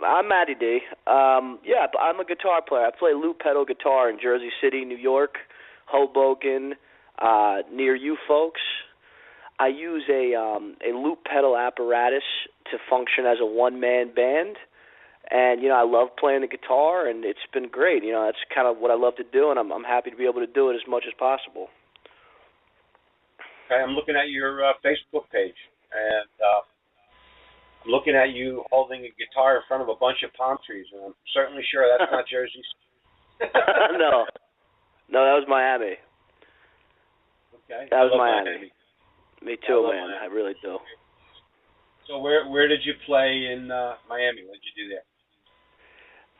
I'm Matty D. Yeah, I'm a guitar player. I play loop pedal guitar in Jersey City, New York, Hoboken, near you folks. I use a loop pedal apparatus to function as a one-man band. And, I love playing the guitar, and it's been great. That's kind of what I love to do, and I'm happy to be able to do it as much as possible. Okay, I'm looking at your Facebook page, and I'm looking at you holding a guitar in front of a bunch of palm trees, and I'm certainly sure that's not Jersey. No, that was Miami. Okay, that was Miami. Me too, man. Miami. I really do. So where did you play in Miami? What did you do there?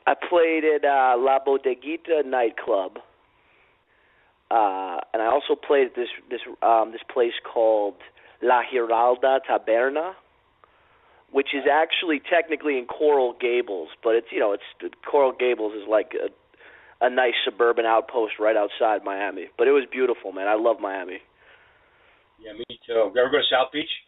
I played at La Bodeguita nightclub, and I also played at this place called La Giralda Taberna, which is actually technically in Coral Gables, but it's Coral Gables is like a nice suburban outpost right outside Miami. But it was beautiful, man. I love Miami. Yeah, me too. You ever go to South Beach?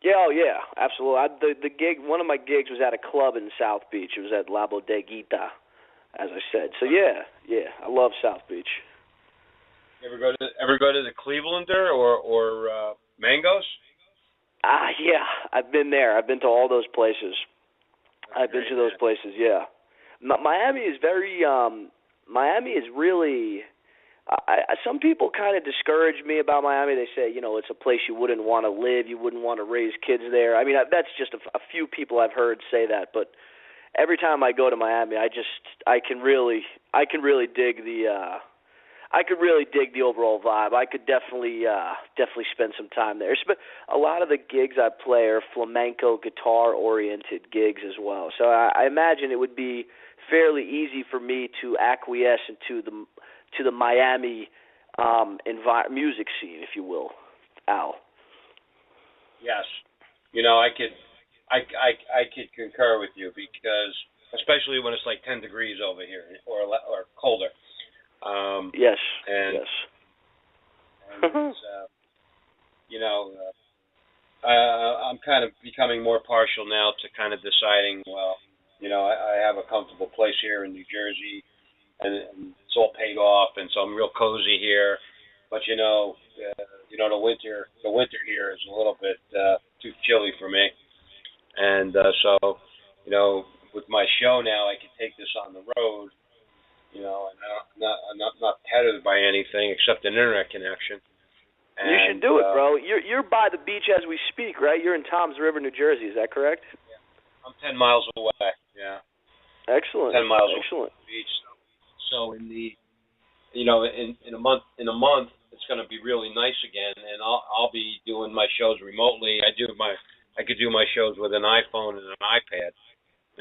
Yeah, oh yeah, absolutely. The gig, one of my gigs was at a club in South Beach. It was at La Bodeguita, as I said. So yeah, I love South Beach. You ever go to the Clevelander or Mangoes? Yeah, I've been there. I've been to all those places. I've been to those places. Yeah, Miami is very. Miami is really. Some people kind of discourage me about Miami. They say, it's a place you wouldn't want to live, you wouldn't want to raise kids there. I mean, that's just a few people I've heard say that. But every time I go to Miami, I can really dig the overall vibe. I could definitely spend some time there. A lot of the gigs I play are flamenco guitar oriented gigs as well. So I imagine it would be fairly easy for me to acquiesce into the Miami music scene, if you will, Al. Yes, I could concur with you, because especially when it's like 10 degrees over here or colder. Yes. And yes. And it's, I'm kind of becoming more partial now to kind of deciding, well, I have a comfortable place here in New Jersey, and it's all paid off, and so I'm real cozy here. But the winter here is a little bit too chilly for me, and so with my show now, I can take this on the road, and I'm not tethered by anything except an internet connection. And, you should do it, bro. You're by the beach as we speak, right? You're in Toms River, New Jersey. Is that correct? Yeah. I'm 10 miles away. Yeah. Excellent. 10 miles Excellent. away from the beach. So in a month it's going to be really nice again, and I'll be doing my shows remotely. I could do my shows with an iPhone and an iPad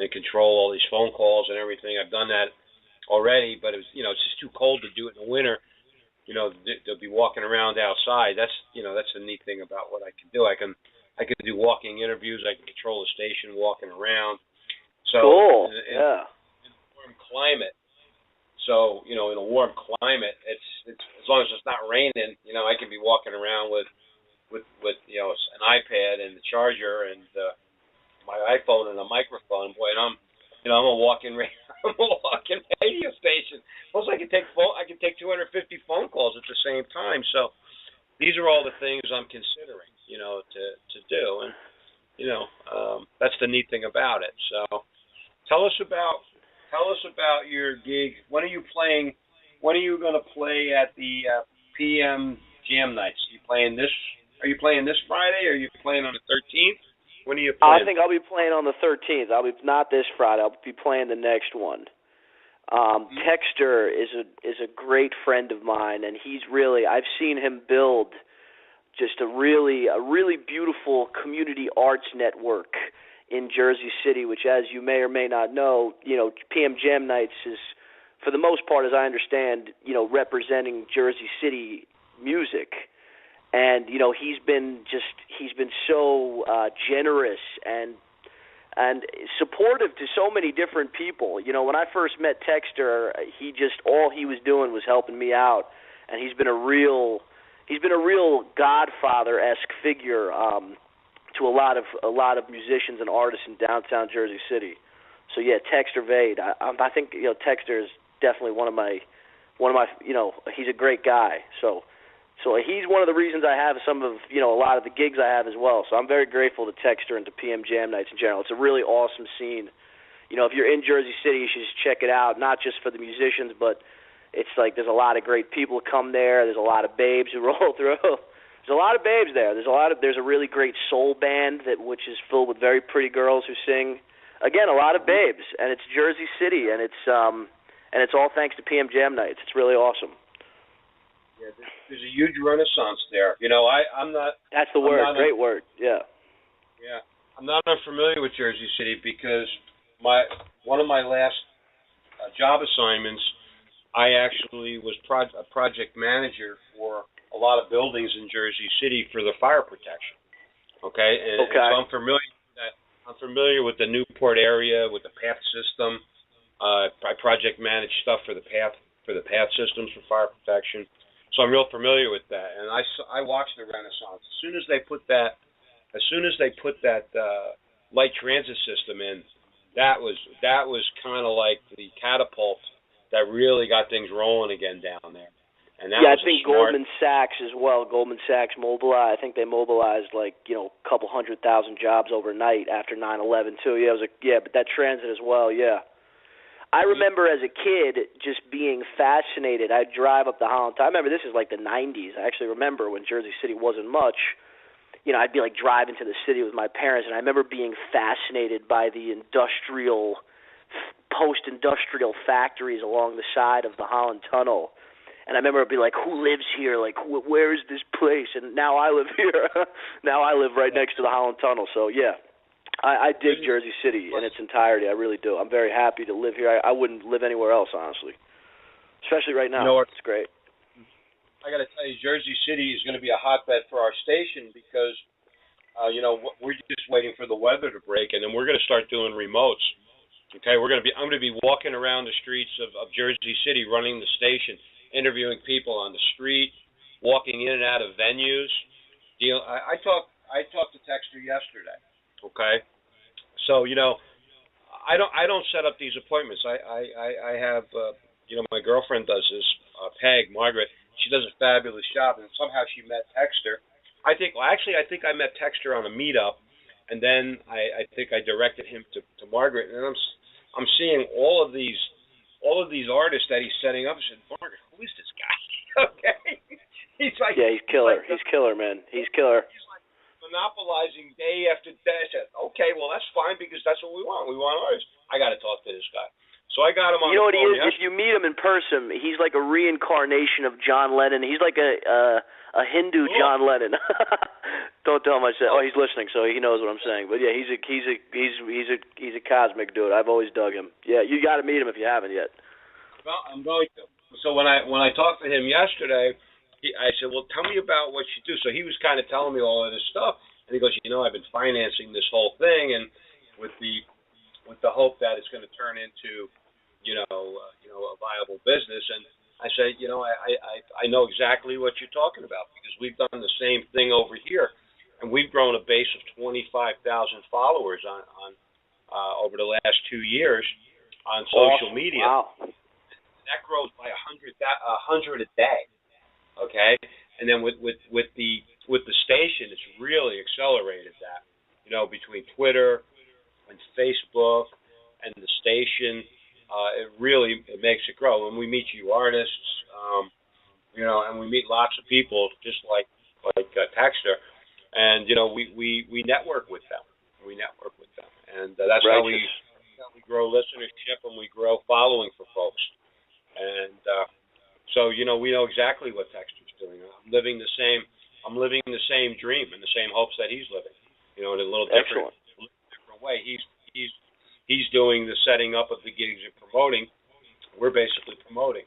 and control all these phone calls and everything. I've done that already, but it's just too cold to do it in the winter. They'll be walking around outside. That's the neat thing about what I can do. I can do walking interviews. I can control the station walking around. So cool. In a warm climate. So, in a warm climate, it's as long as it's not raining, I can be walking around with an iPad and the charger and my iPhone and a microphone. Boy, and I'm a walking radio station. Plus, I can take 250 phone calls at the same time. So, these are all the things I'm considering, to do, and that's the neat thing about it. So, tell us about your gig. When are you playing? When are you going to play at the PM Jam Nights? Are you playing this Friday, or are you playing on the 13th? When are you playing? I think I'll be playing on the 13th. I'll be not this Friday. I'll be playing the next one. Texter is a great friend of mine, and I've seen him build just a really beautiful community arts network in Jersey City, which, as you may or may not know, PM Jam Nights is, for the most part, as I understand, representing Jersey City music. And he's been so generous and supportive to so many different people. When I first met Texter, all he was doing was helping me out, and he's been a real Godfather-esque figure to a lot of musicians and artists in downtown Jersey City. So yeah, Texter Vade. I think Texter is definitely one of my he's a great guy. So he's one of the reasons I have some of a lot of the gigs I have as well. So I'm very grateful to Texter and to PM Jam Nights in general. It's a really awesome scene. If you're in Jersey City, you should just check it out. Not just for the musicians, but it's like there's a lot of great people who come there. There's a lot of babes who roll through. There's a lot of babes there. There's a really great soul band which is filled with very pretty girls who sing. Again, a lot of babes, and it's Jersey City, and it's all thanks to PM Jam Nights. It's really awesome. Yeah, there's a huge renaissance there. I'm not. That's the word. Great word. Yeah. Yeah, I'm not unfamiliar with Jersey City because one of my last job assignments, I actually was a project manager for a lot of buildings in Jersey City for the fire protection. Okay, and so I'm familiar with that. I'm familiar with the Newport area, with the path system. I project manage stuff for the path systems for fire protection. So I'm real familiar with that, and I watched the renaissance. As soon as they put that light transit system in, that was kind of like the catapult that really got things rolling again down there. And that I think Goldman Sachs as well. Goldman Sachs mobilized. I think they mobilized a couple 100,000 jobs overnight after 9/11 too. Yeah, but that transit as well. Yeah, I remember as a kid just being fascinated. I'd drive up the Holland. I remember this is like the 90s. I actually remember when Jersey City wasn't much. I'd be like driving to the city with my parents, and I remember being fascinated by the post-industrial factories along the side of the Holland Tunnel. And I remember I'd be like, who lives here? Like, where is this place? And now I live here. Now I live right next to the Holland Tunnel. So, yeah, I dig Jersey City in its entirety. I really do. I'm very happy to live here. I wouldn't live anywhere else, honestly, especially right now. It's great. I got to tell you, Jersey City is going to be a hotbed for our station because, we're just waiting for the weather to break, and then we're going to start doing remotes. Okay, I'm going to be walking around the streets of Jersey City, running the station, interviewing people on the street, walking in and out of venues. I talked to Texter yesterday. Okay, so I don't set up these appointments. I have my girlfriend does this. Peg Margaret, she does a fabulous job, and somehow she met Texter. I think I met Texter on a meetup, and then I think I directed him to Margaret, and I'm seeing all of these artists that he's setting up. I said, Margaret, who is this guy? Okay. He's like, yeah, he's killer. He's killer, man. He's killer. He's like monopolizing day after day. I said, okay, well, that's fine because that's what we want. We want artists. I got to talk to this guy. So I got him on the phone. You know what he is? If you meet him in person, he's like a reincarnation of John Lennon. He's like a Hindu John Lennon. Don't tell him I said. Oh, he's listening, so he knows what I'm saying. But yeah, he's a cosmic dude. I've always dug him. Yeah, you got to meet him if you haven't yet. Well, I'm going to. So when I talked to him yesterday, I said, well, tell me about what you do. So he was kind of telling me all of this stuff, and he goes, I've been financing this whole thing, and with the hope that it's going to turn into, a viable business. And I say, I know exactly what you're talking about because we've done the same thing over here, and we've grown a base of 25,000 followers on over the last 2 years on social media. Wow. That grows by 100 a day. Okay, and then with the station, it's really accelerated that. Between Twitter and Facebook and the station, it makes it grow. And we meet you artists, and we meet lots of people just like Texter, and we network with them. And that's how we grow listenership and we grow following for folks. And so we know exactly what Texter's doing. I'm living the same dream and the same hopes that he's living. In a little different way. He's doing the setting up of the gigs and promoting. We're basically promoting,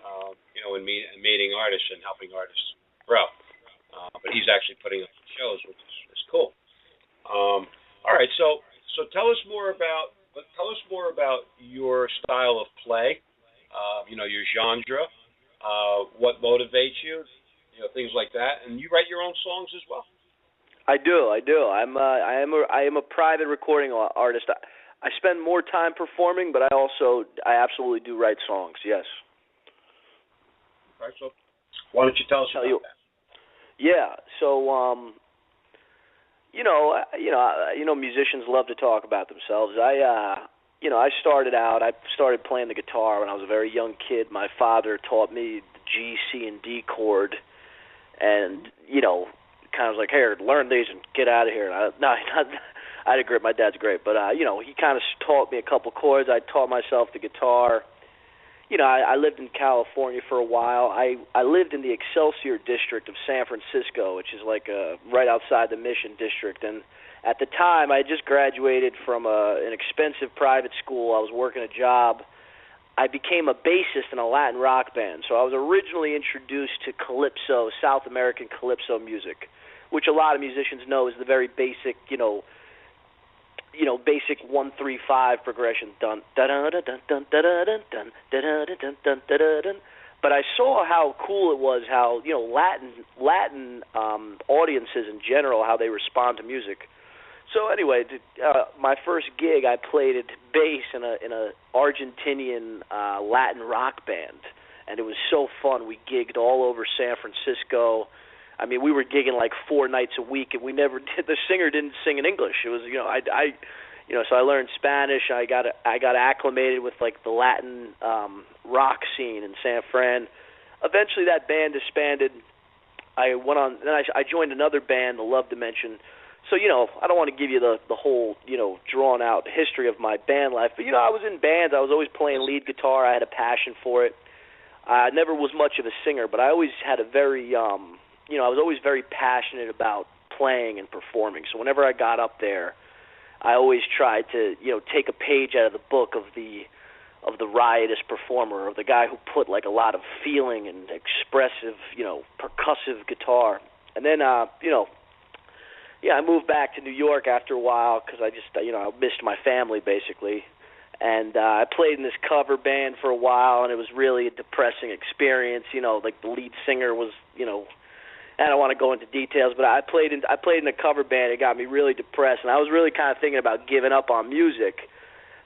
and meeting artists and helping artists grow. But he's actually putting up shows, which is cool. All right, so tell us more about your style of play. Your genre, what motivates you, things like that. And you write your own songs as well. I do. I am a private recording artist. I spend more time performing, but I absolutely do write songs. Yes. Okay, so why don't you tell us about that? Yeah. So, musicians love to talk about themselves. I started playing the guitar when I was a very young kid. My father taught me the G, C, and D chord, and kind of was like, "Here, learn these and get out of here." And I had a grip. My dad's great, but he kind of taught me a couple chords. I taught myself the guitar. I lived in California for a while. I lived in the Excelsior district of San Francisco, which is like right outside the Mission district. And at the time, I had just graduated from an expensive private school. I was working a job. I became a bassist in a Latin rock band. So I was originally introduced to calypso, South American calypso music, which a lot of musicians know is the very basic, basic 1-3-5 progression. Dun dun dun dun dun dun dun dun dun dun dun dun dun. But I saw how cool it was, how Latin audiences in general, how they respond to music. So anyway, my first gig, I played bass in a Argentinian Latin rock band, and it was so fun. We gigged all over San Francisco. I mean, we were gigging like 4 nights a week, and we never did. The singer didn't sing in English. It was, so I learned Spanish. I got acclimated with like the Latin rock scene in San Fran. Eventually, that band disbanded. I went on, then I joined another band, the Love Dimension. So, I don't want to give you the whole, drawn out history of my band life, but I was in bands. I was always playing lead guitar. I had a passion for it. I never was much of a singer, but I always had a very I was always very passionate about playing and performing. So whenever I got up there, I always tried to, take a page out of the book of the riotous performer, or the guy who put like a lot of feeling and expressive, percussive guitar. And then, I moved back to New York after a while because I just, I missed my family basically. And I played in this cover band for a while, and it was really a depressing experience. Like the lead singer was, I don't want to go into details, but I played in a cover band. It got me really depressed, and I was really kind of thinking about giving up on music.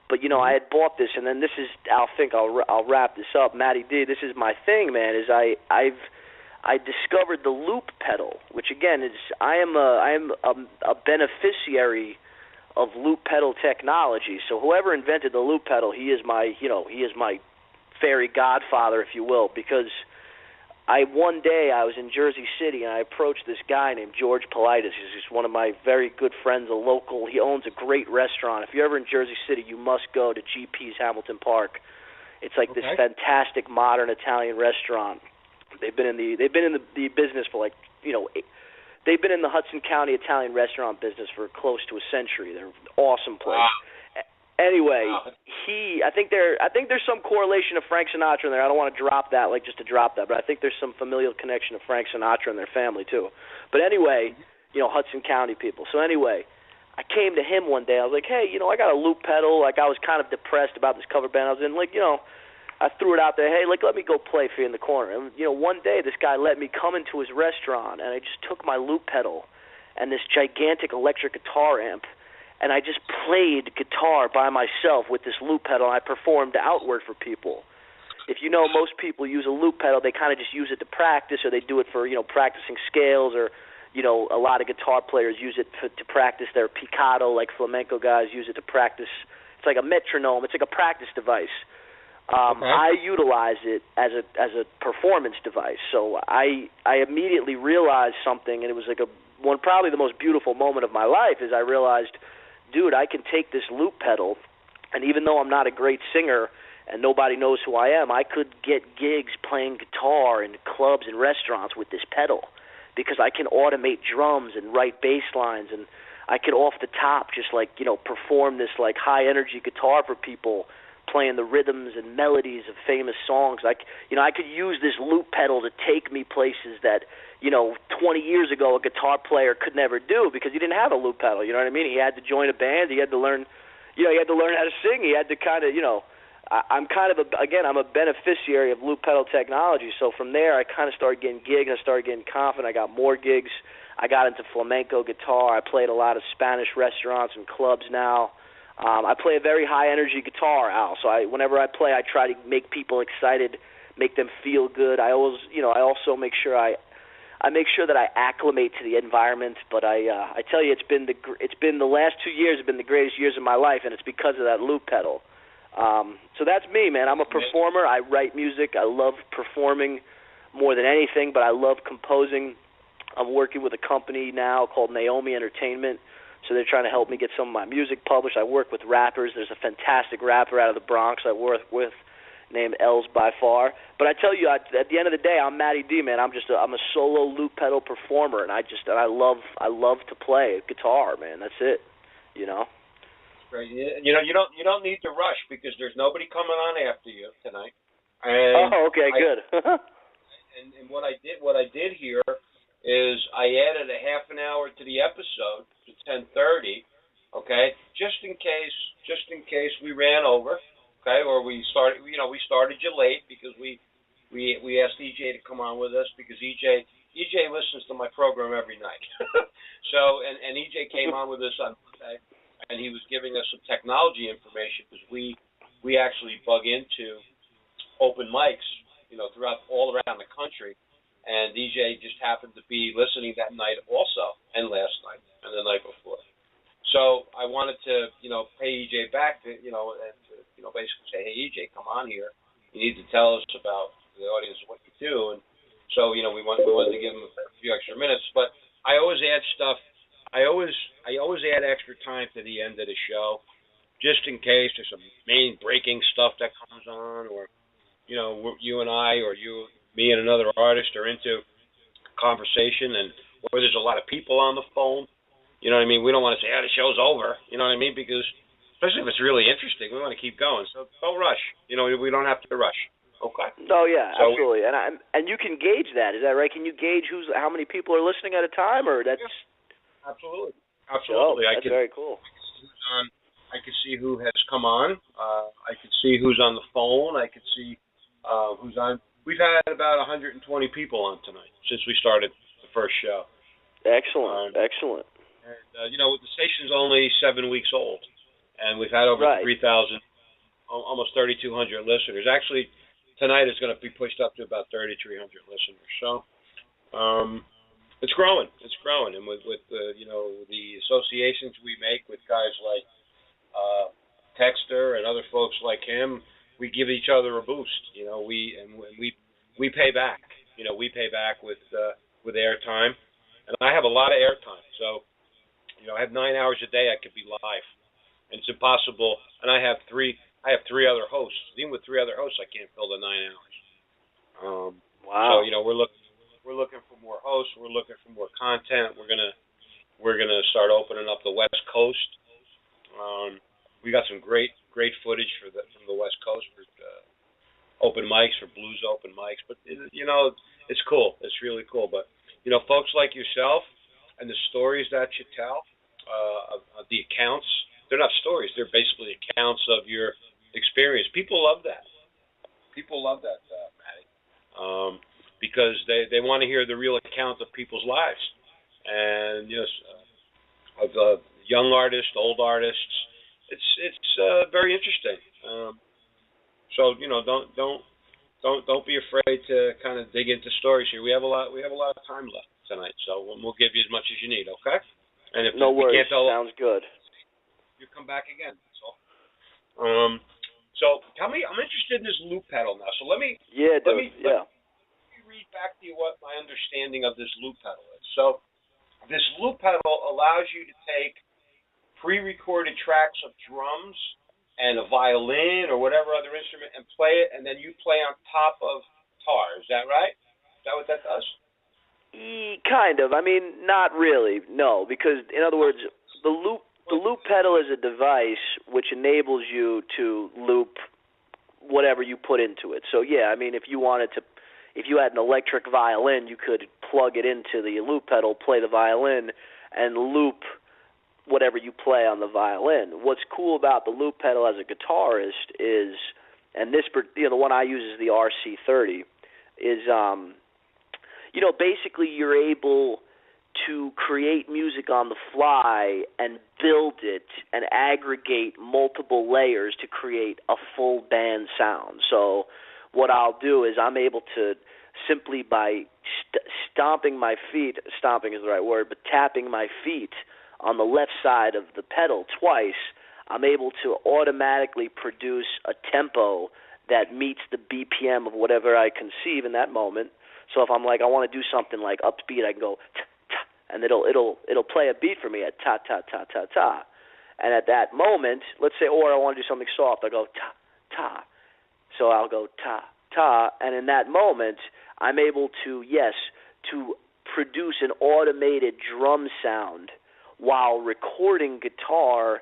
But I had bought this, and then this is, I'll wrap this up, Matty D. This is my thing, man. Is I discovered the loop pedal, which again is I am a beneficiary of loop pedal technology. So whoever invented the loop pedal, he is my fairy godfather, if you will, because one day I was in Jersey City and I approached this guy named George Politis. He's just one of my very good friends, a local. He owns a great restaurant. If you're ever in Jersey City, you must go to GP's Hamilton Park. It's like this fantastic modern Italian restaurant. They've been in the business for like, they've been in the Hudson County Italian restaurant business for close to a century. They're an awesome place. Wow. Anyway, I think there's some correlation of Frank Sinatra in there. I don't want to drop that, like just to drop that, but I think there's some familial connection of Frank Sinatra and their family too. But anyway, Hudson County people. So anyway, I came to him one day. I was like, hey, I got a loop pedal. Like I was kind of depressed about this cover band I was in. Like, I threw it out there. Hey, like let me go play for you in the corner. And one day this guy let me come into his restaurant, and I just took my loop pedal and this gigantic electric guitar amp, and I just played guitar by myself with this loop pedal, and I performed outward for people. If most people use a loop pedal, they kind of just use it to practice, or they do it for, practicing scales, or, a lot of guitar players use it to practice their picado, like flamenco guys use it to practice. It's like a metronome. It's like a practice device. I utilize it as a performance device. So I immediately realized something, and it was like probably the most beautiful moment of my life is I realized, dude, I can take this loop pedal, and even though I'm not a great singer and nobody knows who I am, I could get gigs playing guitar in clubs and restaurants with this pedal because I can automate drums and write bass lines, and I could off the top just perform this like high energy guitar for people, playing the rhythms and melodies of famous songs. I could use this loop pedal to take me places that 20 years ago a guitar player could never do because he didn't have a loop pedal. You know what I mean? He had to join a band. He had to learn, he had to learn how to sing. He had to kind of, I'm a beneficiary of loop pedal technology. So from there, I kind of started getting gigs. I started getting confident. I got more gigs. I got into flamenco guitar. I played a lot of Spanish restaurants and clubs now. I play a very high-energy guitar, Al, so whenever I play, I try to make people excited, make them feel good. I always, I also make sure I make sure that I acclimate to the environment. But I tell you, it's been the last 2 years have been the greatest years of my life, and it's because of that loop pedal. So that's me, man. I'm a performer. I write music. I love performing more than anything, but I love composing. I'm working with a company now called Naomi Entertainment, so they're trying to help me get some of my music published. I work with rappers. There's a fantastic rapper out of the Bronx I work with named Els by Far. But I tell you, at the end of the day, I'm Matty D, man. I'm a solo loop pedal performer, and I love to play guitar, man. That's it, Right. You don't need to rush because there's nobody coming on after you tonight. And okay, good. and what I did here is I added a half an hour to the episode to 10:30, okay, just in case we ran over, okay, or we started you late because we asked EJ to come on with us because EJ listens to my program every night. So and EJ came on with us on Monday, and he was giving us some technology information because we actually bug into open mics, throughout all around the country. And DJ just happened to be listening that night also, and last night, and the night before. So I wanted to, pay EJ back to, and to, basically say, hey, EJ, come on here. You need to tell us about the audience what you do. And so, we wanted to give him a few extra minutes. But I always add stuff. I always add extra time to the end of the show, just in case there's some main breaking stuff that comes on, or, you and I, or me and another artist are into conversation, and or there's a lot of people on the phone. You know what I mean? We don't want to say, the show's over. You know what I mean? Because especially if it's really interesting, we want to keep going. So don't rush. We don't have to rush. Okay. Oh yeah, so absolutely. And you can gauge that. Is that right? Can you gauge how many people are listening at a time, or that's? Yeah. Absolutely. Oh, that's very cool. I can see who has come on. I can see who's on the phone. I can see who's on. We've had about 120 people on tonight since we started the first show. Excellent, excellent. And, the station's only 7 weeks old, and we've had over 3,000, almost 3,200 listeners. Actually, tonight is going to be pushed up to about 3,300 listeners. So it's growing. It's growing. And with the associations we make with guys like Texter and other folks like him, we give each other a boost. We pay back. We pay back with airtime, and I have a lot of airtime. So, I have 9 hours a day I could be live, and it's impossible. And I have three other hosts. Even with 3 other hosts, I can't fill the 9 hours. Wow. So we're looking for more hosts. We're looking for more content. We're gonna start opening up the West Coast. We got some great footage from the West Coast for open mics, for blues open mics. But it's cool. It's really cool. But folks like yourself and the stories that you tell, of the accounts, they're not stories. They're basically accounts of your experience. People love that. Matty, because they want to hear the real account of people's lives, and of young artists, old artists. It's very interesting. So don't be afraid to kind of dig into stories here. We have a lot of time left tonight, so we'll give you as much as you need. Okay? And if no worries, we can't tell, sounds good. You come back again. That's all. So tell me, I'm interested in this loop pedal now. So let me read back to you what my understanding of this loop pedal is. So this loop pedal allows you to take pre-recorded tracks of drums and a violin or whatever other instrument and play it, and then you play on top of guitar. Is that right? Is that what that does? Kind of. I mean, not really. No, because in other words, the loop pedal is a device which enables you to loop whatever you put into it. So yeah, I mean, if you had an electric violin, you could plug it into the loop pedal, play the violin, and loop whatever you play on the violin. What's cool about the loop pedal as a guitarist is, and this, the one I use is the RC30, is, basically you're able to create music on the fly and build it and aggregate multiple layers to create a full band sound. So what I'll do is I'm able to simply by stomping my feet, stomping is the right word, but tapping my feet on the left side of the pedal twice, I'm able to automatically produce a tempo that meets the BPM of whatever I conceive in that moment. So if I'm like, I want to do something like upbeat, I can go ta ta, and it'll play a beat for me at ta ta ta ta ta. And at that moment, let's say, or I want to do something soft, I go ta ta. So I'll go ta ta, and in that moment, I'm able to produce an automated drum sound while recording guitar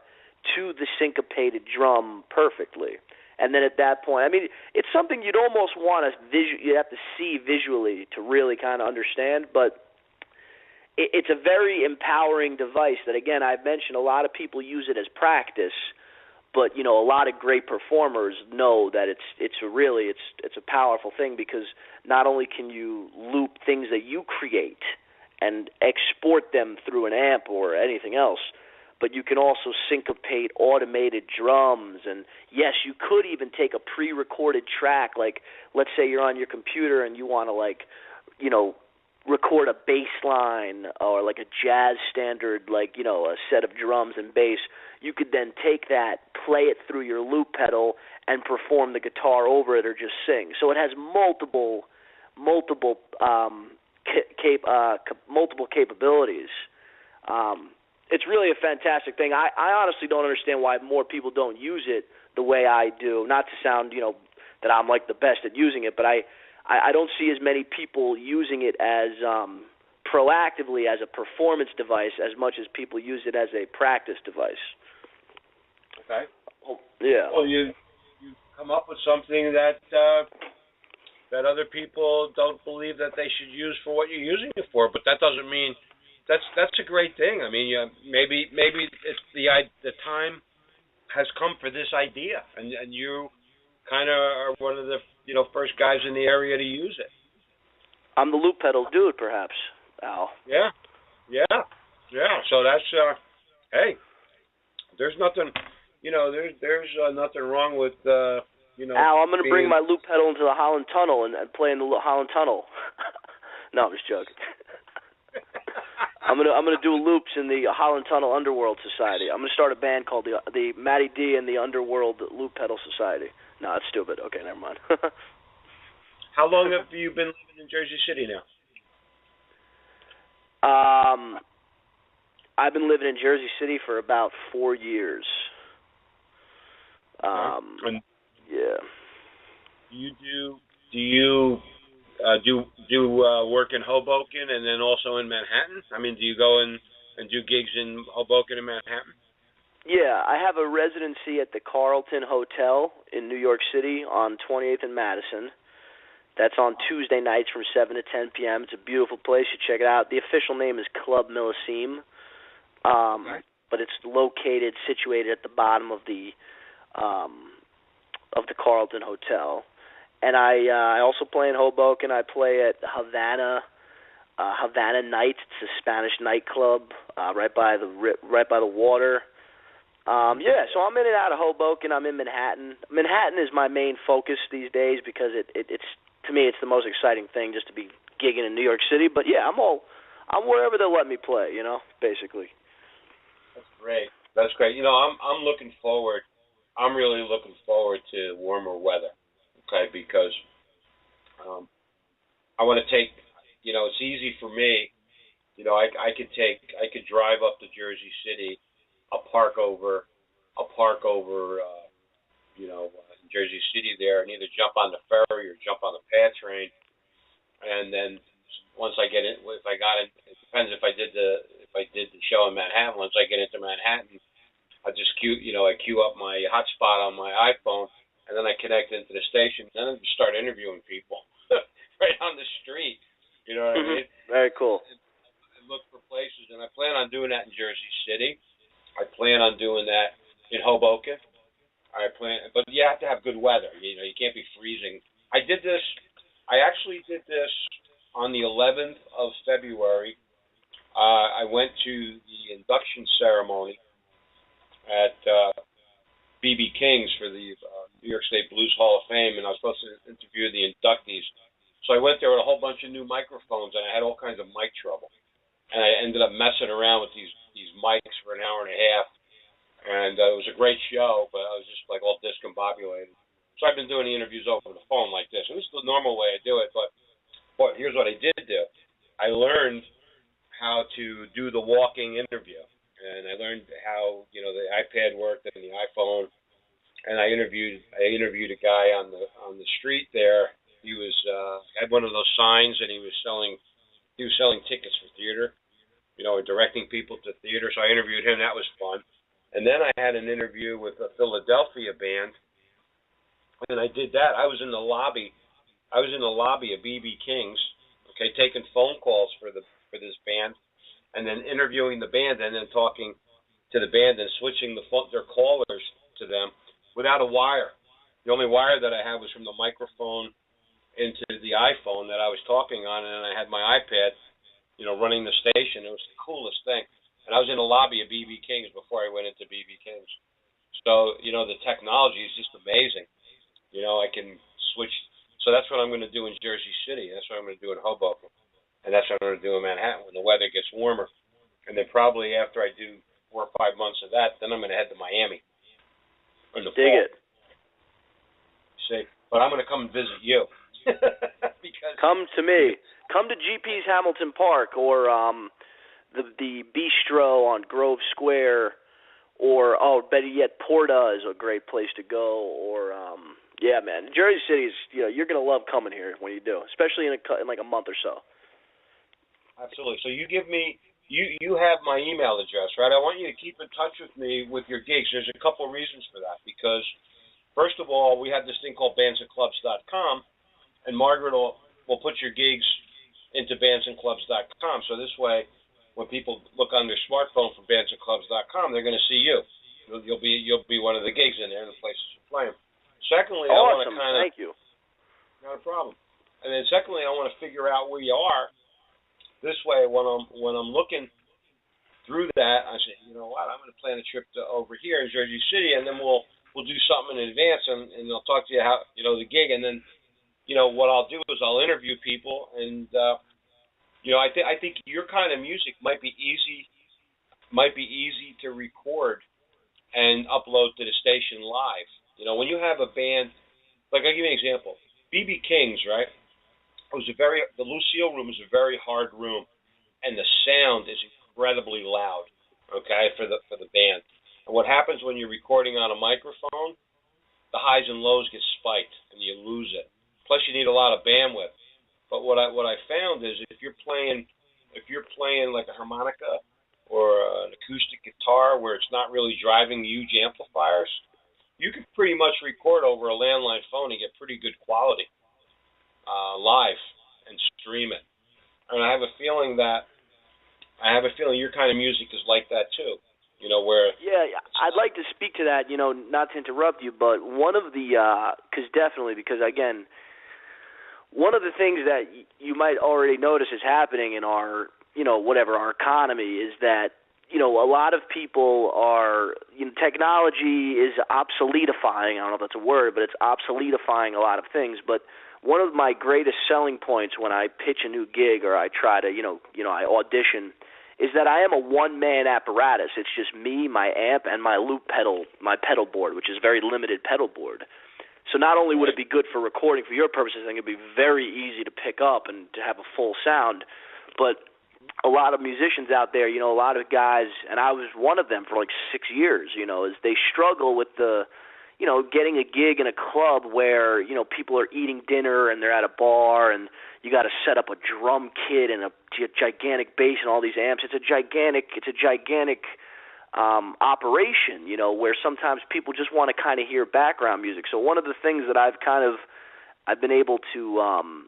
to the syncopated drum perfectly. And then at that point, I mean, it's something you'd almost want to you have to see visually to really kind of understand, but it's a very empowering device that, again, I've mentioned a lot of people use it as practice, but, you know, a lot of great performers know that it's a powerful thing, because not only can you loop things that you create and export them through an amp or anything else, but you can also syncopate automated drums. And yes, you could even take a pre-recorded track, like let's say you're on your computer and you want to, like, you know, record a bass line or like a jazz standard, like, you know, a set of drums and bass. You could then take that, play it through your loop pedal, and perform the guitar over it or just sing. So it has multiple capabilities. It's really a fantastic thing. I honestly don't understand why more people don't use it the way I do. Not to sound, you know, that I'm like the best at using it, but I don't see as many people using it as proactively as a performance device as much as people use it as a practice device. Okay. Yeah. Well, you come up with something that other people don't believe that they should use for what you're using it for, but that doesn't mean that's a great thing. I mean, maybe it's the time has come for this idea, and you kind of are one of the first guys in the area to use it. I'm the loop pedal dude, perhaps, Al. Yeah. So that's hey, there's nothing, there's nothing wrong with Al, I'm going to bring my loop pedal into the Holland Tunnel and play in the Holland Tunnel. No, I'm just joking. I'm gonna do loops in the Holland Tunnel Underworld Society. I'm gonna start a band called the Matty D and the Underworld Loop Pedal Society. No, that's stupid. Okay, never mind. How long have you been living in Jersey City now? I've been living in Jersey City for about 4 years. Yeah. Do you do work in Hoboken and then also in Manhattan? I mean, do you go and do gigs in Hoboken and Manhattan? Yeah, I have a residency at the Carlton Hotel in New York City on 28th and Madison. That's on Tuesday nights from 7 to 10 p.m. It's a beautiful place. You check it out. The official name is Club Millesime, but it's situated at the bottom of the Carlton Hotel. And I also play in Hoboken. I play at Havana Nights. It's a Spanish nightclub right by the water. So I'm in and out of Hoboken. I'm in Manhattan. Manhattan is my main focus these days because it's to me it's the most exciting thing, just to be gigging in New York City. But yeah, I'm wherever they'll let me play. Basically. That's great. I'm looking forward. I'm really looking forward to warmer weather. Okay, because I want to take, it's easy for me. I could drive up to Jersey City, I'll park over, Jersey City there, and either jump on the ferry or jump on the PATH train, and then once I get in, it depends if I did the show in Manhattan. Once I get into Manhattan, I just queue up my hotspot on my iPhone. And then I connect into the station, and then I just start interviewing people right on the street. You know what I mean? Very cool. I look for places, and I plan on doing that in Jersey City. I plan on doing that in Hoboken. But you have to have good weather. You can't be freezing. I actually did this on the 11th of February I went to the induction ceremony at B.B. King's for the New York State Blues Hall of Fame, and I was supposed to interview the inductees. So I went there with a whole bunch of new microphones, and I had all kinds of mic trouble. And I ended up messing around with these mics for an hour and a half, and it was a great show, but I was just like all discombobulated. So I've been doing the interviews over the phone like this, and this is the normal way I do it, but here's what I did do. I learned how to do the walking interview, and I learned how, the iPad worked and the iPhone, and I interviewed a guy on the street there. He was had one of those signs, and he was selling tickets for theater, directing people to theater. So I interviewed him. That was fun. And then I had an interview with a Philadelphia band, and I did that. I was in the lobby of B.B. King's, okay, taking phone calls for this band, and then interviewing the band, and then talking to the band and switching their callers to them without a wire. The only wire that I had was from the microphone into the iPhone that I was talking on, and then I had my iPad, running the station. It was the coolest thing. And I was in the lobby of B.B. King's before I went into B.B. King's. So, the technology is just amazing. I can switch. So that's what I'm going to do in Jersey City. That's what I'm going to do in Hoboken. And that's what I'm going to do in Manhattan when the weather gets warmer. And then probably after I do 4 or 5 months of that, then I'm going to head to Miami in the fall. Dig it. See, but I'm going to come and visit you. Because come to me. Come to GP's Hamilton Park, or the Bistro on Grove Square, or better yet, Porta is a great place to go. Or yeah, man, Jersey City is, you're going to love coming here when you do, especially in like a month or so. Absolutely. So you give me, you have my email address, right? I want you to keep in touch with me with your gigs. There's a couple of reasons for that, because first of all, we have this thing called bandsandclubs.com, and Margaret will put your gigs into bandsandclubs.com. So this way, when people look on their smartphone for bandsandclubs.com, they're going to see you. You'll be one of the gigs in there in the places you're playing. Secondly, awesome. I want to kind of, thank you. Not a problem. And then secondly, I want to figure out where you are. This way, when I'm looking through that, I say, you know what, I'm going to plan a trip to over here in Jersey City, and then we'll do something in advance, and I'll talk to you how the gig, and then what I'll do is I'll interview people, and I think your kind of music might be easy to record and upload to the station live. When you have a band, like I'll give you an example, B.B. King's, right? The Lucille room is a very hard room, and the sound is incredibly loud, okay, for the band. And what happens when you're recording on a microphone, the highs and lows get spiked, and you lose it. Plus, you need a lot of bandwidth. But what I found is if you're playing like a harmonica or an acoustic guitar where it's not really driving huge amplifiers, you can pretty much record over a landline phone and get pretty good quality live and stream it. And I have a feeling your kind of music is like that too. Where I'd like to speak to that. Not to interrupt you, but one of the because again, one of the things that you might already notice is happening in our our economy is that a lot of people are technology is obsoletifying. I don't know if that's a word, but it's obsoletifying a lot of things. But one of my greatest selling points when I pitch a new gig or I try to I audition is that I am a one-man apparatus. It's just me, my amp, and my loop pedal, my pedal board, which is a very limited pedal board. So not only would it be good for recording for your purposes, I think it would be very easy to pick up and to have a full sound, but a lot of musicians out there, a lot of guys, and I was one of them for like 6 years, is they struggle with the, getting a gig in a club where, people are eating dinner and they're at a bar and you got to set up a drum kit and a gigantic bass and all these amps. It's a gigantic operation, where sometimes people just want to kind of hear background music. So one of the things that I've been able to,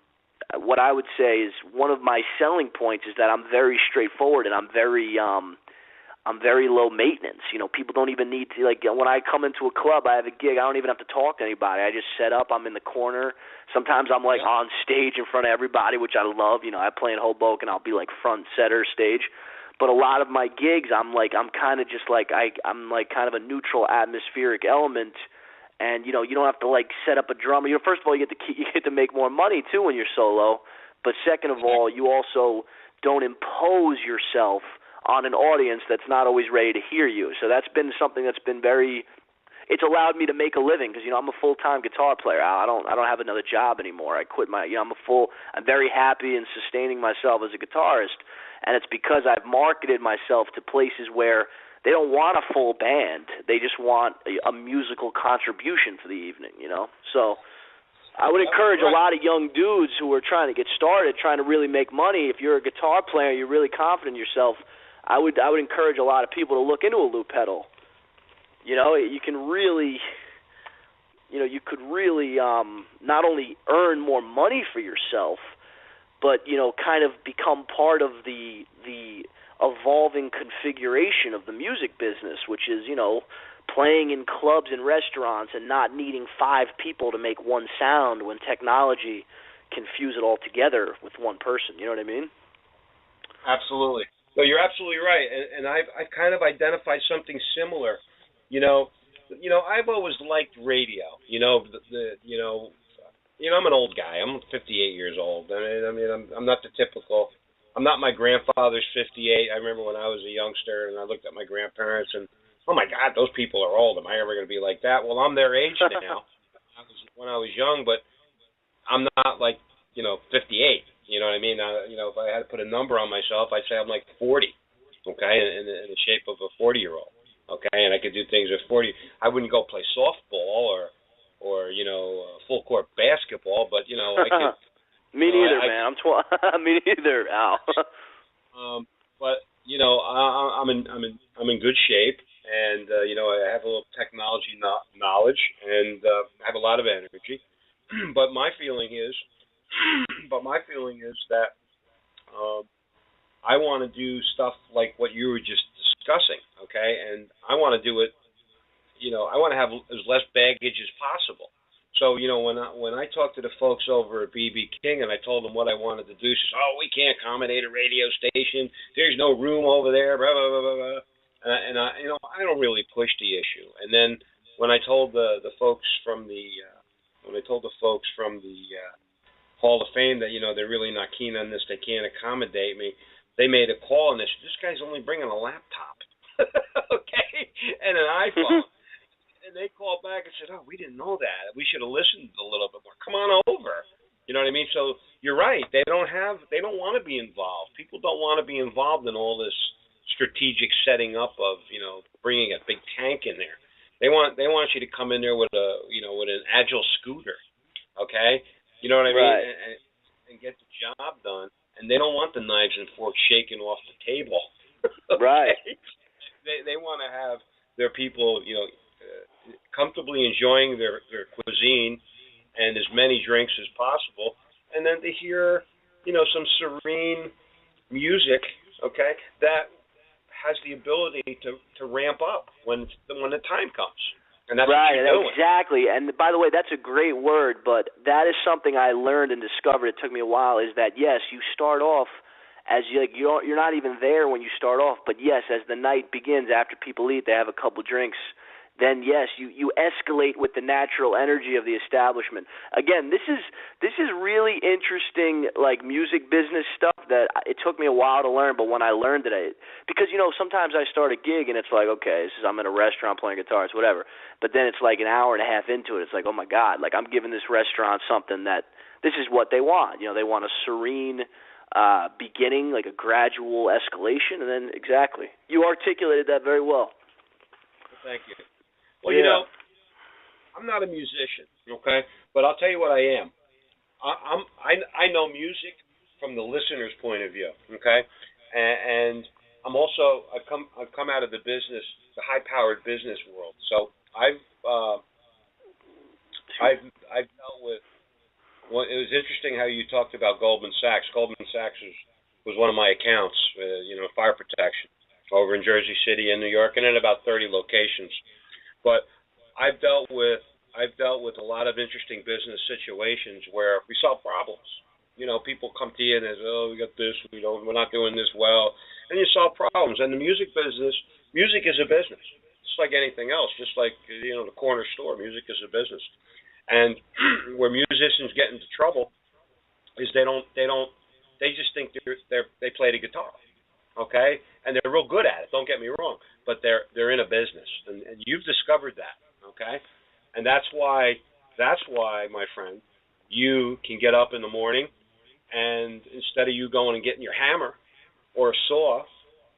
what I would say is one of my selling points is that I'm very straightforward and I'm very low maintenance. People don't even need to, like, when I come into a club, I have a gig, I don't even have to talk to anybody. I just set up, I'm in the corner. Sometimes I'm on stage in front of everybody, which I love. I play in Hoboken, I'll be like front setter stage. But a lot of my gigs, I'm kind of just like I'm like kind of a neutral atmospheric element, and you don't have to like set up a drummer. First of all, you get to make more money too when you're solo, but second of all, you also don't impose yourself on an audience that's not always ready to hear you. So that's been something that's been it's allowed me to make a living because I'm a full-time guitar player. I don't have another job anymore. I quit I'm very happy in sustaining myself as a guitarist, and it's because I've marketed myself to places where they don't want a full band. They just want a musical contribution for the evening, So I would encourage a lot of young dudes who are trying to get started, trying to really make money. If you're a guitar player, you're really confident in yourself, I would encourage a lot of people to look into a loop pedal. You can really, you could really not only earn more money for yourself, but kind of become part of the evolving configuration of the music business, which is playing in clubs and restaurants and not needing 5 people to make one sound when technology can fuse it all together with one person. You know what I mean? Absolutely. No, you're absolutely right, and I've kind of identified something similar. I've always liked radio. I'm an old guy. I'm 58 years old. I'm not the typical. I'm not my grandfather's 58. I remember when I was a youngster and I looked at my grandparents and, oh my God, those people are old. Am I ever going to be like that? Well, I'm their age now. When I was young, but I'm not like 58. You know what I mean? If I had to put a number on myself, I'd say I'm like 40. Okay, in the shape of a 40-year-old. Okay, and I could do things at 40. I wouldn't go play softball or full court basketball, but I could. Me neither, man. Me neither, Al. But I'm in good shape, and I have a little technology knowledge, and I have a lot of energy. But my feeling is that I want to do stuff like what you were just discussing, okay? And I want to do it, I want to have as less baggage as possible. So, when I talked to the folks over at B.B. King and I told them what I wanted to do, she said, we can't accommodate a radio station. There's no room over there, blah, blah, blah, blah, blah. And I don't really push the issue. And then when I told the folks from the Hall of Fame that, they're really not keen on this, they can't accommodate me, they made a call and they said, this guy's only bringing a laptop, okay, and an iPhone. And they called back and said, we didn't know that. We should have listened a little bit more. Come on over. You know what I mean? So you're right. They don't want to be involved. People don't want to be involved in all this strategic setting up of, bringing a big tank in there. They want you to come in there with with an agile scooter, okay? You know what I mean? Right. And get the job done. And they don't want the knives and forks shaking off the table. Okay? Right. They want to have their people, comfortably enjoying their cuisine and as many drinks as possible, and then to hear, some serene music, okay, that has the ability to ramp up when the time comes. And that's right, what you're doing. Exactly. And by the way, that's a great word, but that is something I learned and discovered. It took me a while. Is that yes, you start off as you're not even there when you start off, but yes, as the night begins, after people eat, they have a couple drinks. Then yes, you escalate with the natural energy of the establishment. Again, this is really interesting, like music business stuff that it took me a while to learn. But when I learned it, because sometimes I start a gig and it's like, okay, I'm in a restaurant playing guitars, whatever. But then it's like an hour and a half into it. It's like, oh my God, like I'm giving this restaurant something that this is what they want. They want a serene beginning, like a gradual escalation, and then exactly, you articulated that very well. Thank you. Well, I'm not a musician, okay, but I'll tell you what I am. I know music from the listener's point of view, okay, and I've come out of the high-powered business world. So I've dealt with. Well, it was interesting how you talked about Goldman Sachs. Goldman Sachs was one of my accounts, fire protection over in Jersey City and New York, and in about 30 locations. But I've dealt with a lot of interesting business situations where we solve problems. People come to you and they say, we got this, we're not doing this well. and you solve problems. And the music is a business. Just like anything else, just like the corner store, music is a business. And where musicians get into trouble is they just think they play the guitar, okay, and they're real good at it. Don't get me wrong, but they're in a business, and you've discovered that, okay, and that's why, my friend, you can get up in the morning, and instead of you going and getting your hammer or a saw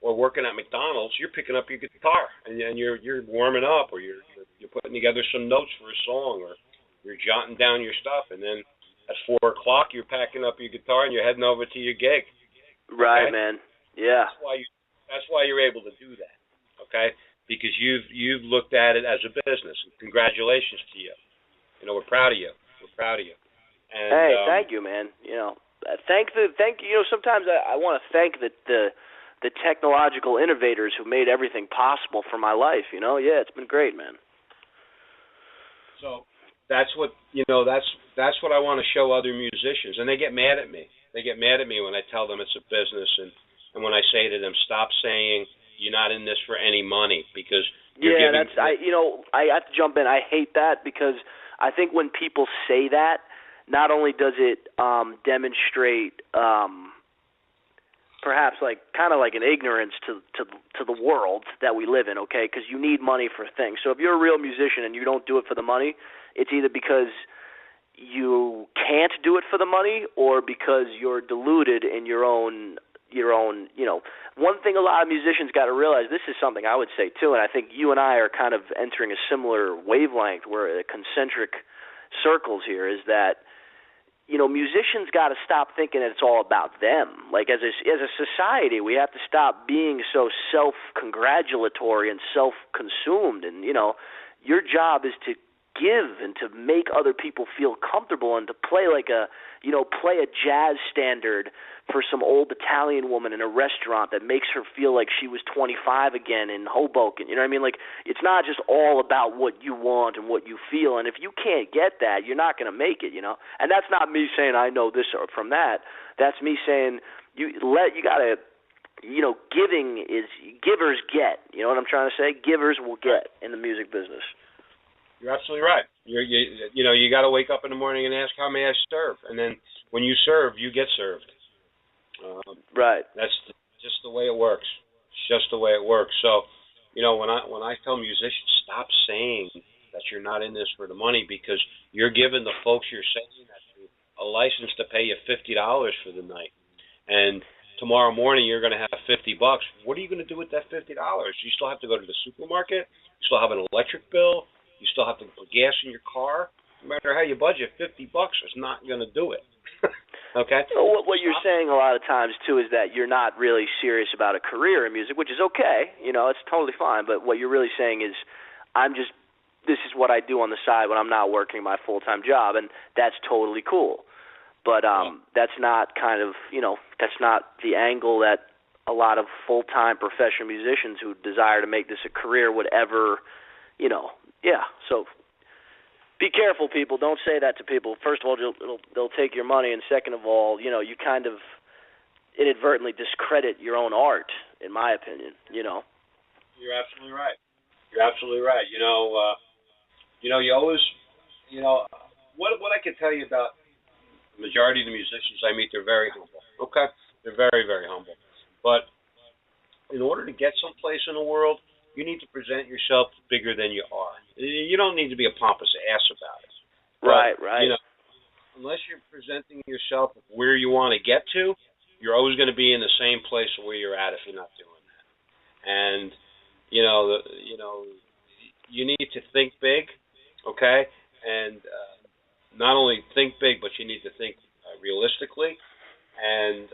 or working at McDonald's, you're picking up your guitar and you're warming up, or you're putting together some notes for a song, or you're jotting down your stuff, and then at 4 o'clock you're packing up your guitar and you're heading over to your gig. Right, okay? man. Yeah. That's why you're able to do that, okay? Because you've looked at it as a business. Congratulations to you. We're proud of you. We're proud of you. And, hey, thank you, man. Thank you. Sometimes I want to thank the technological innovators who made everything possible for my life. Yeah, it's been great, man. So that's what that's what I want to show other musicians, and they get mad at me. They get mad at me when I tell them it's a business, and when I say to them, stop saying you're not in this for any money, because you're giving. I have to jump in. I hate that, because I think when people say that, not only does it demonstrate perhaps kind of like an ignorance to the world that we live in, okay? Because you need money for things. So if you're a real musician and you don't do it for the money, it's either because you can't do it for the money, or because you're deluded in your own. One thing a lot of musicians got to realize, this is something I would say too, and I think you and I are kind of entering a similar wavelength, we're concentric circles here, is that musicians got to stop thinking that it's all about them. Like as a society, we have to stop being so self-congratulatory and self-consumed. And your job is to give and to make other people feel comfortable, and to play play a jazz standard for some old Italian woman in a restaurant that makes her feel like she was 25 again in Hoboken. You know what I mean? Like, it's not just all about what you want and what you feel. And if you can't get that, you're not going to make it. And that's not me saying I know this or from that. That's me saying you got to. Giving is givers get. You know what I'm trying to say? Givers will get in the music business. You're absolutely right. You got to wake up in the morning and ask, how may I serve? And then when you serve, you get served. Right. That's just the way it works. It's just the way it works. So, when I tell musicians, stop saying that you're not in this for the money, because you're giving the folks you're saying that to a license to pay you $50 for the night, and tomorrow morning you're going to have $50. What are you going to do with that $50? You still have to go to the supermarket. You still have an electric bill. You still have to put gas in your car. No matter how you budget, $50 is not going to do it. Okay? Well, what you're saying a lot of times, too, is that you're not really serious about a career in music, which is okay. It's totally fine. But what you're really saying is, this is what I do on the side when I'm not working my full-time job, and that's totally cool. But that's not that's not the angle that a lot of full-time professional musicians who desire to make this a career would ever, So be careful, people. Don't say that to people. First of all, they'll take your money, and second of all, you kind of inadvertently discredit your own art, in my opinion. You're absolutely right. You're absolutely right. You always, what I can tell you about the majority of the musicians I meet, they're very humble. Okay, they're very, very humble. But in order to get someplace in the world, you need to present yourself bigger than you are. You don't need to be a pompous ass about it. Right. Unless you're presenting yourself where you want to get to, you're always going to be in the same place where you're at if you're not doing that. And you need to think big, okay? And not only think big, but you need to think realistically. And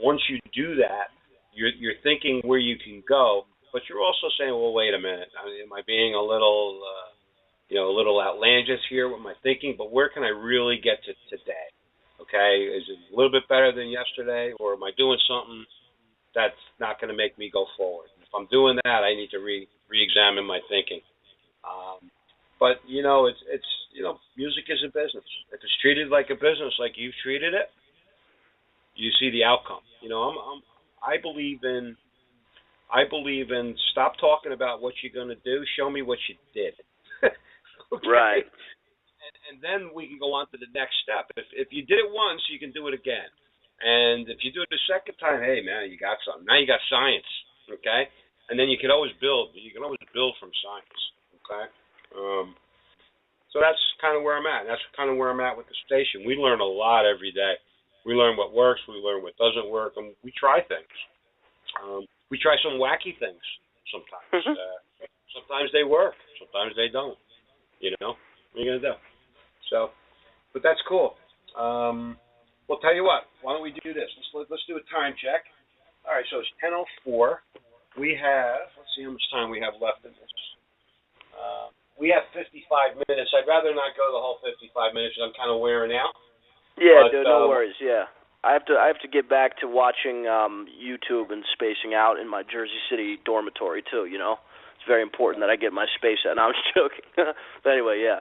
once you do that, you're thinking where you can go. But you're also saying, well, wait a minute. Am I being a little outlandish here with my thinking? But where can I really get to today? Okay, is it a little bit better than yesterday, or am I doing something that's not going to make me go forward? If I'm doing that, I need to re-examine my thinking. But it's music is a business. If it's treated like a business, like you've treated it, you see the outcome. I believe in stop talking about what you're going to do. Show me what you did. Okay? Right. And then we can go on to the next step. If you did it once, you can do it again. And if you do it the second time, hey, man, you got something. Now you got science, okay? And then you can always build. You can always build from science, okay? So that's kind of where I'm at. That's kind of where I'm at with the station. We learn a lot every day. We learn what works. We learn what doesn't work. And we try things. We try some wacky things sometimes. Sometimes they work. Sometimes they don't. You know? What are you going to do? So, but that's cool. Well, tell you what. Why don't we do this? Let's do a time check. All right, so it's 10:04. We have, let's see how much time we have left in this. We have 55 minutes. I'd rather not go the whole 55 minutes because I'm kind of wearing out. Yeah, dude, no worries. Yeah, I have to get back to watching YouTube and spacing out in my Jersey City dormitory too. You know, it's very important that I get my space out. No, I'm just joking. But anyway, yeah.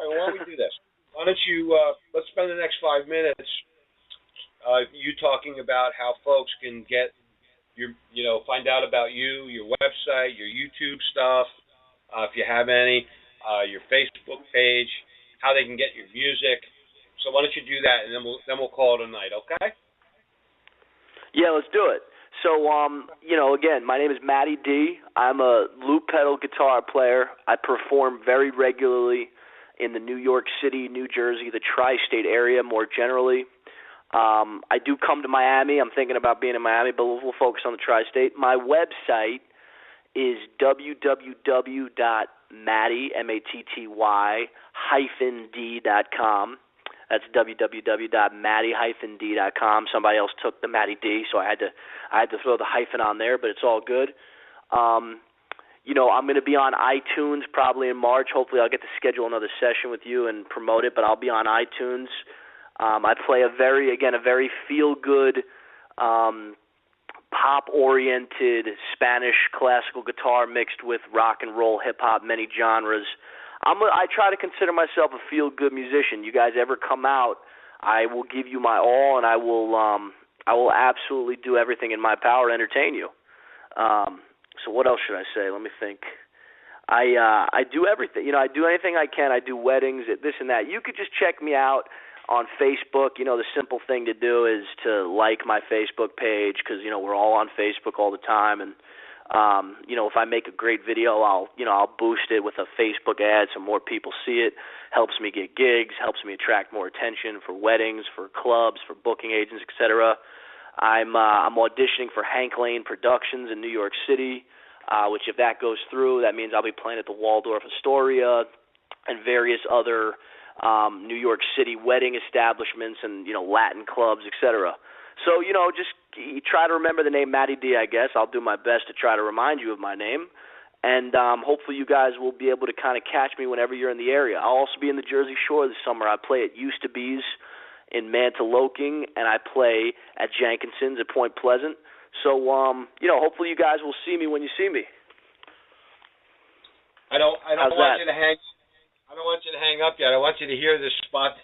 All right, well, why don't we do this? Why don't you let's spend the next 5 minutes you talking about how folks can get find out about you, your website, your YouTube stuff, if you have any, your Facebook page, how they can get your music. So why don't you do that, and then we'll call it a night, okay? Yeah, let's do it. So, again, my name is Matty D. I'm a loop pedal guitar player. I perform very regularly in the New York City, New Jersey, the tri-state area more generally. I do come to Miami. I'm thinking about being in Miami, but we'll focus on the tri-state. My website is www.matty, matty-d.com. That's www.matty-d.com. Somebody else took the Matty D, so I had to throw the hyphen on there, but it's all good. I'm going to be on iTunes probably in March. Hopefully I'll get to schedule another session with you and promote it, but I'll be on iTunes. I play a very feel-good, pop-oriented Spanish classical guitar mixed with rock and roll, hip-hop, many genres. I try to consider myself a feel-good musician. You guys ever come out, I will give you my all, and I will absolutely do everything in my power to entertain you. So what else should I say? Let me think. I do everything. I do anything I can. I do weddings, this and that. You could just check me out on Facebook. The simple thing to do is to like my Facebook page because, we're all on Facebook all the time. And, if I make a great video, I'll boost it with a Facebook ad so more people see it. Helps me get gigs, helps me attract more attention for weddings, for clubs, for booking agents, etc. I'm auditioning for Hank Lane Productions in New York City, which if that goes through, that means I'll be playing at the Waldorf Astoria and various other New York City wedding establishments and, Latin clubs, etc. So, just try to remember the name Matty D, I guess. I'll do my best to try to remind you of my name. And hopefully you guys will be able to kind of catch me whenever you're in the area. I'll also be in the Jersey Shore this summer. I play at Used to Be's in Mantoloking, and I play at Jenkinson's at Point Pleasant. So, hopefully you guys will see me when you see me. I don't want you to hang up yet. I want you to hear this spot.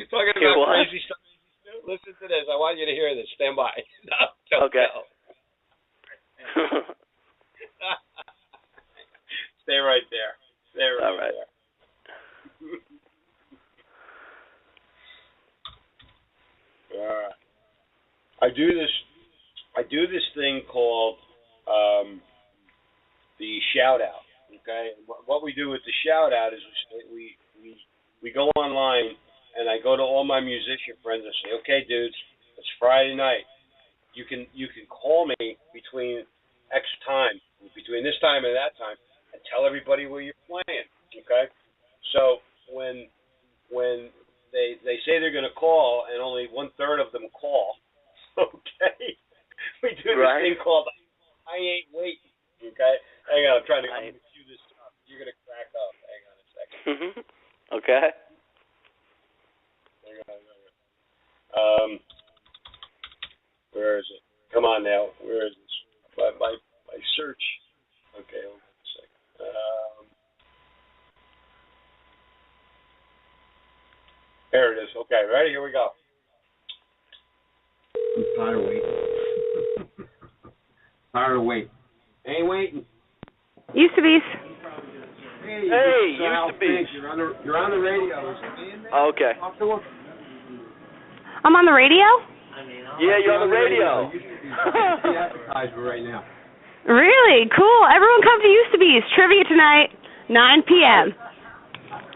Talking about crazy stuff. Listen to this. I want you to hear this. Stand by. No, don't okay. Go. Stay right there. Stay right All right. there. I do this thing called the shout out. Okay, what we do with the shout out is we go online and I go to all my musician friends and say, okay, dudes, it's Friday night. You can call me between X time, between this time and that time, and tell everybody where you're playing. Okay, so when they say they're going to call and only 1/3 of them call, okay, we do this thing called I Ain't Waiting. Okay, hang on, I'm trying to cue this up. You're going to crack up. Hang on a second. Okay. Hang on. Where is it? Come on now. Where is this? My search. Okay, hold on a second. There it is. Okay, ready? Here we go. I'm tired of waiting. Tired of waiting. Ain't waiting. Used to be. Hey, used to be. You're on the radio. Okay. Talk to him. I'm on the radio? Yeah, you're on the radio. The advertiser right now. Really? Cool. Everyone come to Used to Be's. Trivia tonight, 9 p.m.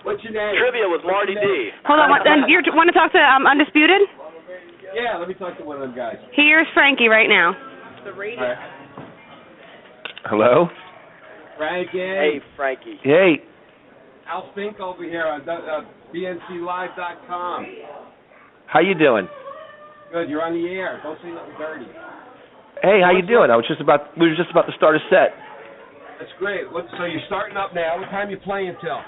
What's your name? Trivia with Marty D. Hold on. You want to talk to Undisputed? Yeah, let me talk to one of them guys. Here's Frankie right now. The radio. Right. Hello? Frankie. Hey, Frankie. Hey. Al Fink over here on bnclive.com. How you doing? Good, you're on the air. Don't say nothing dirty. Hey, how you doing? We were just about to start a set. That's great. So you're starting up now. What time are you playing till?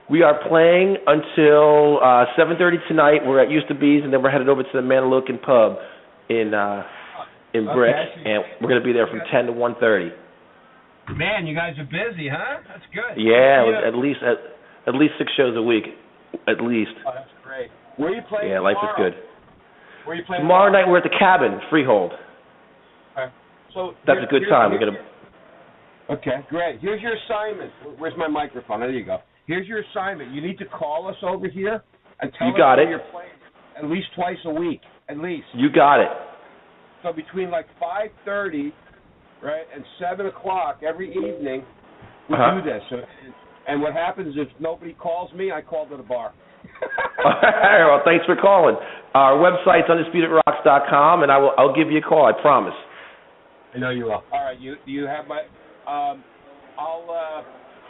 We are playing until 7:30 tonight. We're at Used to Be's, and then we're headed over to the Man Apparatus pub in Brick, and we're going to be there from 10 to 1:30. Man, you guys are busy, huh? That's good. Yeah, at least 6 shows a week, at least. Oh, that's great. Where are you playing? Yeah, tomorrow? life is good. Where are you playing Tomorrow night we're at the Cabin, Freehold. Okay. So that's a good time. We're gonna. Okay, great. Here's your assignment. Where's my microphone? There you go. Here's your assignment. You need to call us over here and tell us where you're playing at least twice a week, at least. You got it. So between like 5:30, right, and 7 o'clock every evening, we do this. And what happens if nobody calls me? I call to the bar. Well, thanks for calling. Our website's undisputedrocks.com, and I'll give you a call. I promise. I know you will. All right, you have my.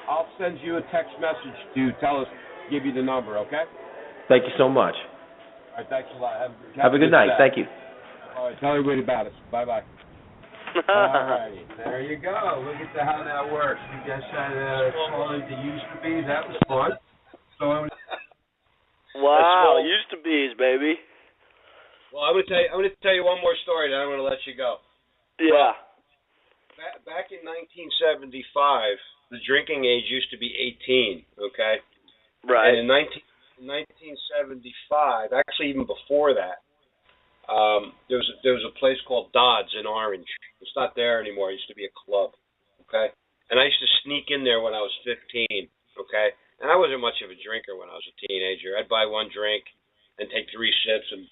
I'll send you a text message to give you the number. Okay. Thank you so much. All right, thanks a lot. Have a good night. Thank you. All right, tell everybody about us. Bye bye. All righty, there you go. Look at how that works. You guys had call into Used to Be. That was fun. So wow, Used to Be's, baby. Well, I'm going to tell you one more story, then I'm going to let you go. Yeah. Well, back in 1975, the drinking age used to be 18. Okay. Right. And in 1975, actually even before that, there was a place called Dodd's in Orange. It's not there anymore. It used to be a club. Okay. And I used to sneak in there when I was 15. Okay. And I wasn't much of a drinker when I was a teenager. I'd buy one drink and take 3 sips, and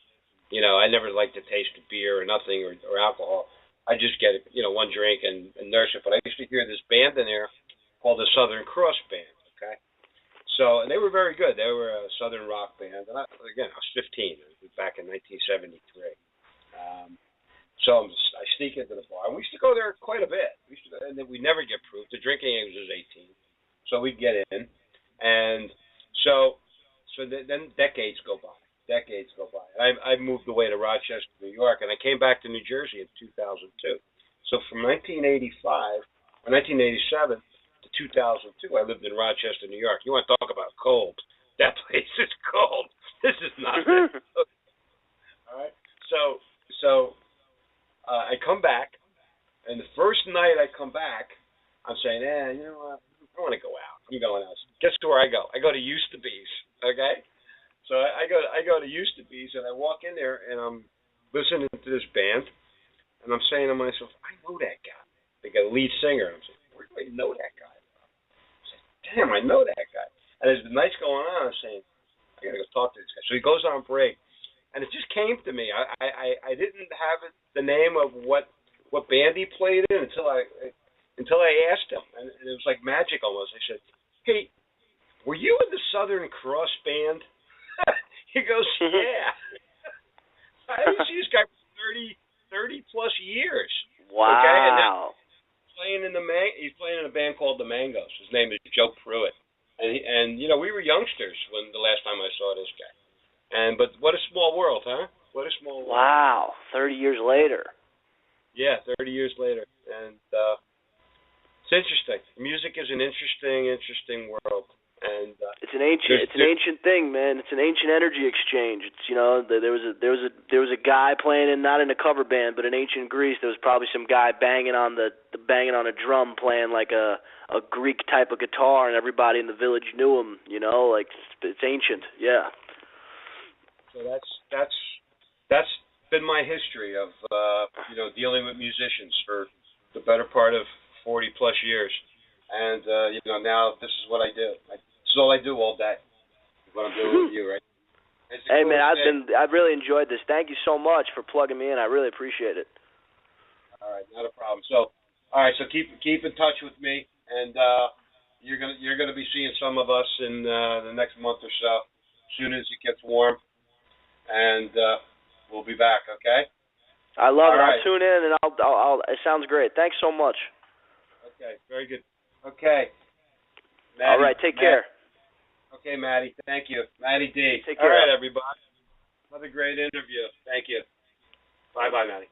I never liked the taste of beer or nothing or alcohol. I just get one drink and nurse it. But I used to hear this band in there called the Southern Cross Band. Okay. So, and they were very good. They were a Southern rock band. And I was 15. It was back in 1973. So I sneak into the bar. And we used to go there quite a bit. And then we never get proof. The drinking age was 18. So we'd get in. And so then decades go by. I moved away to Rochester, New York, and I came back to New Jersey in 2002. So from 1987 to 2002, I lived in Rochester, New York. You want to talk about cold? That place is cold. This is not good. All right. So I come back, and the first night I come back, I'm saying, you know what? I want to go out. I'm going out. Guess where I go? I go to Used to Be's. Okay. So I go to Used to Be's, and I walk in there, and I'm listening to this band, and I'm saying to myself, I know that guy. They got a lead singer. I'm saying, where do I know that guy? I said, damn, I know that guy. And as the night's going on, I'm saying, I got to go talk to this guy. So he goes on break, and it just came to me. I didn't have the name of what band he played in until I asked him, and it was like magic almost. I said, hey, were you in the Southern Cross Band? He goes, yeah. I didn't see this guy for 30 plus years. Wow. Okay, and now he's playing in a band called the Mangos. His name is Joe Pruitt. And we were youngsters when the last time I saw this guy. But what a small world, huh? What a small world. Wow, 30 years later. Yeah, 30 years later. And it's interesting. Music is an interesting world. And it's an ancient thing, man. It's an ancient energy exchange. It's there was a guy playing not in a cover band, but in ancient Greece there was probably some guy banging on a drum, playing like a Greek type of guitar, and everybody in the village knew him. Like it's ancient. Yeah. So that's been my history of dealing with musicians for the better part of 40 plus years, and now this is what I do. This is all I do all day. What I'm doing with you, right? Hey man, I've really enjoyed this. Thank you so much for plugging me in. I really appreciate it. All right, not a problem. So, all right, so keep in touch with me, and you're gonna be seeing some of us in the next month or so, as soon as it gets warm, and we'll be back. Okay. I love it. Right. I'll tune in, and I'll. It sounds great. Thanks so much. Okay, very good. Okay. Matty, all right, take care. Okay, Matty, thank you. Matty D. Take care. All right, everybody. Another great interview. Thank you. Bye-bye, Matty.